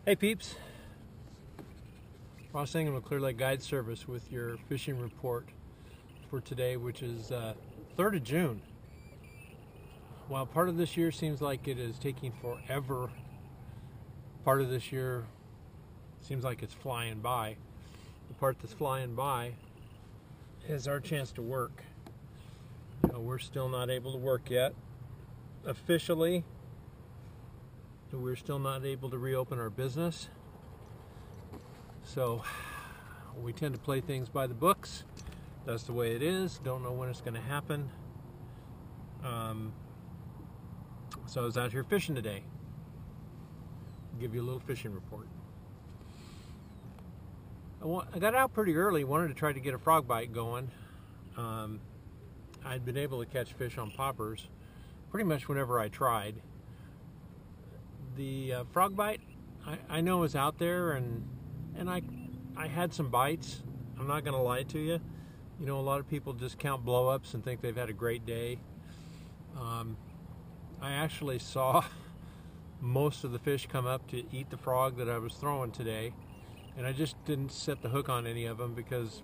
Hey peeps, Ross Ingham of Clear Lake Guide Service with your fishing report for today, which is 3rd of June. While part of this year seems like it is taking forever, part of this year seems like it's flying by. The part that's flying by is our chance to work. We're still not able to work yet officially. We're still not able to reopen our business, so we tend to play things by the books. That's the way it is. Don't know when it's going to happen. So I was out here fishing today. I'll give you a little fishing report. I got out pretty early, wanted to try to get a frog bite going. I'd been able to catch fish on poppers pretty much whenever I tried. The frog bite, I know is out there, and I had some bites. I'm not going to lie to you. You know, a lot of people just count blow-ups and think they've had a great day. I actually saw most of the fish come up to eat the frog that I was throwing today, and I just didn't set the hook on any of them because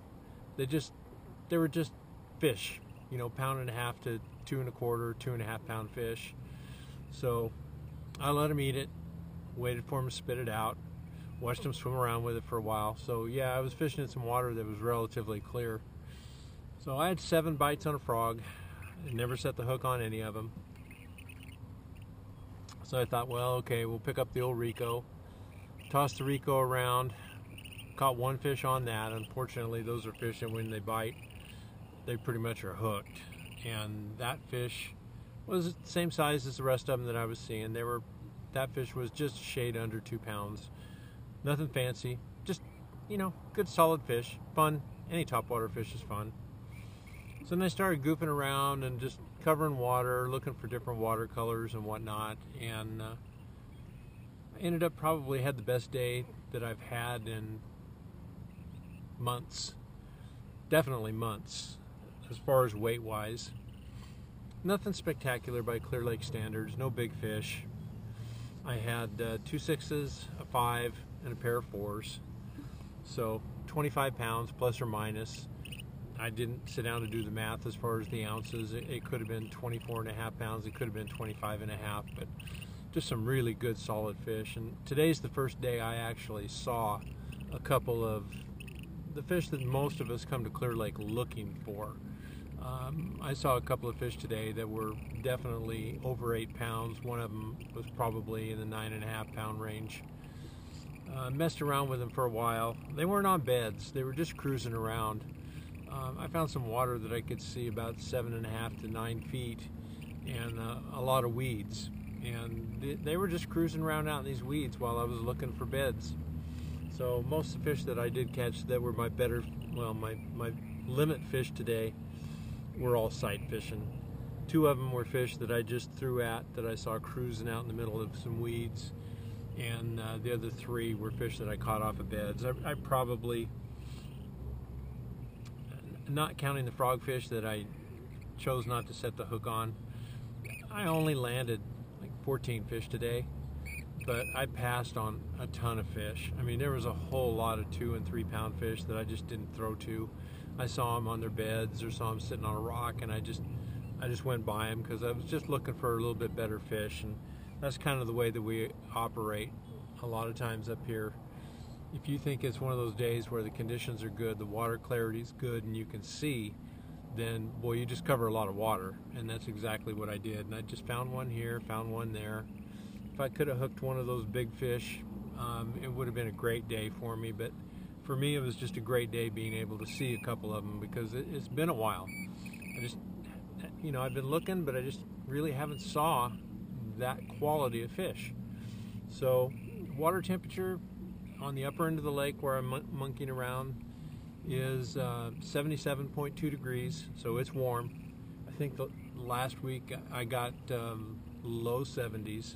they were just fish. You know, 1.5 to 2 1/4, 2.5 pound fish. So I let them eat it, waited for them to spit it out, watched them swim around with it for a while. So yeah, I was fishing in some water that was relatively clear. So I had 7 bites on a frog, and never set the hook on any of them. So I thought, well, okay, we'll pick up the old Rico, toss the Rico around, caught 1 fish on that. Unfortunately, those are fish that when they bite, they pretty much are hooked. And that fish was the same size as the rest of them that I was seeing. That fish was just a shade under 2 pounds. Nothing fancy, just, you know, good solid fish. Fun. Any topwater fish is fun. So then I started goofing around and just covering water, looking for different watercolors and whatnot. And I ended up probably had the best day that I've had in months. Definitely months, as far as weight-wise. Nothing spectacular by Clear Lake standards, no big fish. I had 2 6s, a 5, and a pair of 4s. So 25 pounds plus or minus. I didn't sit down to do the math as far as the ounces. It could have been 24.5 pounds, it could have been 25.5, but just some really good solid fish. And today's the first day I actually saw a couple of the fish that most of us come to Clear Lake looking for. I saw a couple of fish today that were definitely over 8 pounds. One of them was probably in the 9.5 pound range. Messed around with them for a while. They weren't on beds, they were just cruising around. I found some water that I could see about 7.5 to 9 feet and a lot of weeds. And they were just cruising around out in these weeds while I was looking for beds. So most of the fish that I did catch that were my limit fish today were all sight fishing. 2 of them were fish that I just threw at that I saw cruising out in the middle of some weeds, and the other 3 were fish that I caught off of beds. I probably, not counting the frogfish that I chose not to set the hook on, I only landed like 14 fish today, but I passed on a ton of fish. I mean, there was a whole lot of 2 and 3 pound fish that I just didn't throw to. I saw them on their beds or saw them sitting on a rock, and I just went by them because I was just looking for a little bit better fish. And that's kind of the way that we operate a lot of times up here. If you think it's one of those days where the conditions are good, the water clarity is good, and you can see, then boy, you just cover a lot of water. And that's exactly what I did. And I just found one here, found one there. If I could have hooked one of those big fish, it would have been a great day for me. But for me, it was just a great day being able to see a couple of them because it's been a while. I've been looking, but I just really haven't saw that quality of fish. So water temperature on the upper end of the lake where I'm monkeying around is 77.2 degrees, so it's warm. I think the last week I got low 70s,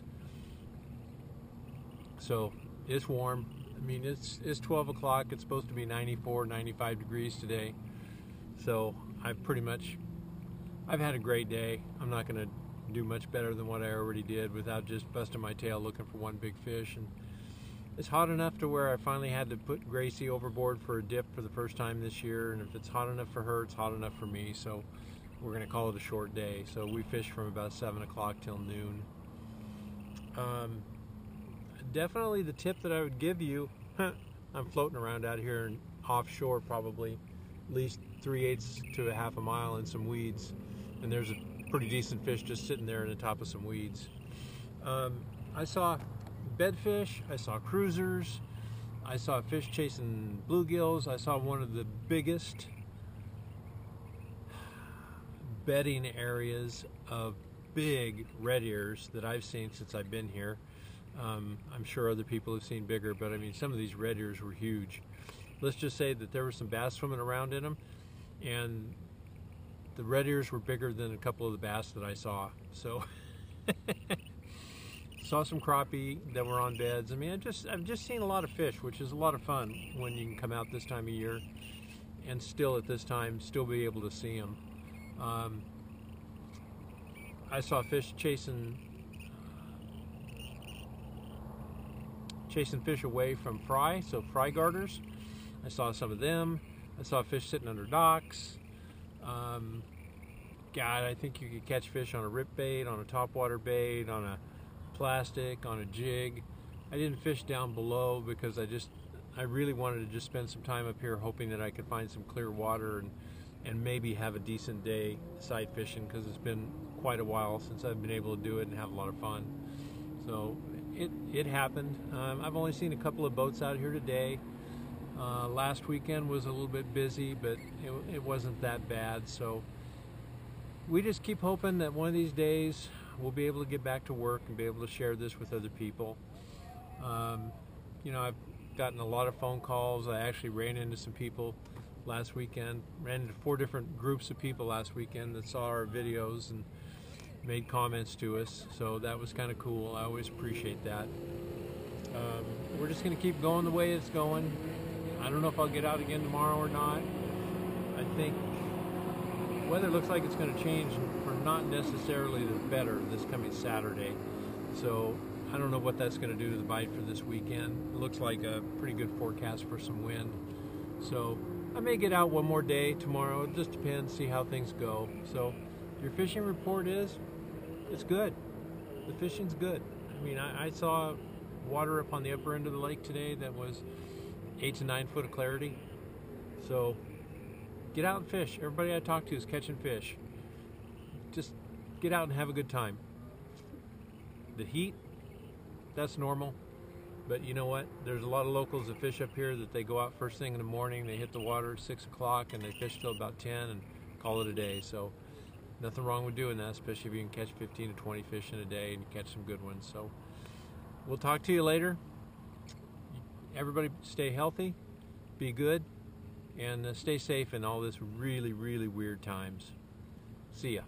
so it's warm. I mean, it's 12 o'clock. It's supposed to be 94, 95 degrees today. So I've had a great day. I'm not going to do much better than what I already did without just busting my tail looking for one big fish. And It's hot enough to where I finally had to put Gracie overboard for a dip for the first time this year, and if it's hot enough for her, it's hot enough for me, so we're going to call it a short day. So we fished from about 7 o'clock till noon. Definitely the tip that I would give you, I'm floating around out here in offshore, probably at least 3/8 to a half a mile in some weeds, and there's a pretty decent fish just sitting there in the top of some weeds. I saw bedfish, I saw cruisers, I saw fish chasing bluegills, I saw one of the biggest bedding areas of big red ears that I've seen since I've been here. I'm sure other people have seen bigger, but I mean, some of these red ears were huge. Let's just say that there were some bass swimming around in them, and the red ears were bigger than a couple of the bass that I saw. So saw some crappie that were on beds. I mean, I've just seen a lot of fish, which is a lot of fun when you can come out this time of year and still at this time still be able to see them. I saw fish chasing fish away from fry, so fry garters. I saw some of them. I saw fish sitting under docks. God, I think you could catch fish on a rip bait, on a topwater bait, on a plastic, on a jig. I didn't fish down below because I really wanted to just spend some time up here hoping that I could find some clear water and maybe have a decent day sight fishing, because it's been quite a while since I've been able to do it and have a lot of fun. So it happened. I've only seen a couple of boats out here today. Last weekend was a little bit busy, but it wasn't that bad. So we just keep hoping that one of these days we'll be able to get back to work and be able to share this with other people. You know, I've gotten a lot of phone calls. I actually ran into some people last weekend, ran into 4 different groups of people last weekend that saw our videos and made comments to us, so that was kind of cool. I always appreciate that. We're just going to keep going the way it's going. I don't know if I'll get out again tomorrow or not. I think weather looks like it's going to change for not necessarily the better this coming Saturday, so I don't know what that's going to do to the bite for this weekend. It looks like a pretty good forecast for some wind, so I may get out one more day tomorrow. It just depends, see how things go. So your fishing report is, it's good. The fishing's good. I mean, I saw water up on the upper end of the lake today that was 8 to 9 foot of clarity. So get out and fish. Everybody I talk to is catching fish. Just get out and have a good time. The heat, that's normal. But you know what? There's a lot of locals that fish up here that they go out first thing in the morning, they hit the water at 6 o'clock, and they fish till about 10 and call it a day. So nothing wrong with doing that, especially if you can catch 15 to 20 fish in a day and catch some good ones. So we'll talk to you later. Everybody stay healthy, be good, and stay safe in all this really, really weird times. See ya.